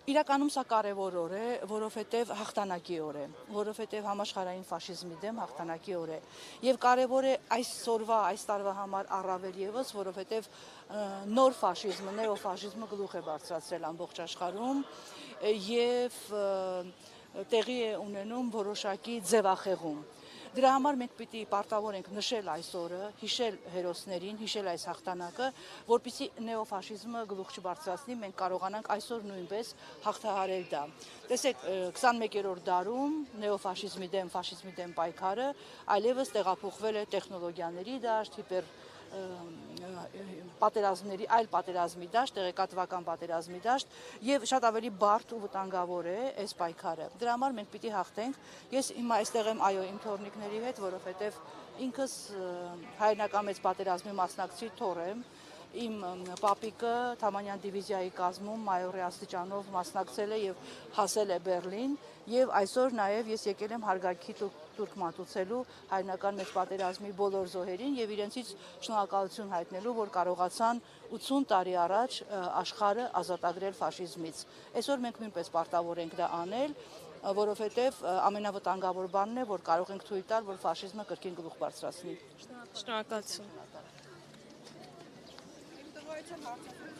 Իրականում սա կարևոր օր է, որովհետև հաղթանակի օր է, որովհետև համաշխարհային ֆաշիզմի դեմ հաղթանակի օր է։ Եվ կարևոր է այս տարվա համար առավել եւս, որովհետև նոր ֆաշիզմը, նեոֆաշիզմը գլուխ է բարձրացրել ամբողջ աշխարհում եւ տեղի է ունենում որոշակի ձևախեղում։ Դրա համար մենք պիտի պարտավոր ենք նշել այս օրը, հիշել հերոսներին, հիշել այս հաղթանակը, որպեսզի նեոֆաշիզմը գլուխ չբարձրացնի, մենք կարողանանք այսօր նույնպես հաղթահարել դա։ Տեսեք, 21-րդ դարում նեոֆաշիզմի դեմ, ֆաշիզմի դեմ պայքարը այլևս տեղափոխվել է տեխնոլոգիաների դաշտ, այլ պատերազմի դաշտ, տեղեկատվական պատերազմի դաշտ եւ շատ ավելի բարդ ու վտանգավոր է այս պայքարը։ Դրա համար մենք պիտի հաղթենք։ Ես հիմա այստեղ եմ իմ թոռնիկների հետ, որովհետեւ ինքս հայրենական մեծ պատերազմի մասնակցի թոռ եմ։ Իմ պապիկը Թամանյան դիվիզիայի կազմում մայորի աստիճանով մասնակցել է եւ հասել է Բեռլին եւ այսօր նաեւ ես եկել եմ հարգանքի տուրք մատուցելու հայրենական մեծ պատերազմի բոլոր զոհերին եւ իրենցից շնորհակալություն հայտնելու, որ կարողացան 80 տարի առաջ աշխարհը ազատագրել ֆաշիզմից։ Այսօր մենք նույնպես պարտավոր ենք դա անել, որովհետեւ ամենավտանգավոր բանն է, որ կարող ենք թույլ տալ, որ ֆաշիզմը կրկին գլուխ բարձրացնի։ Շնորհակալություն։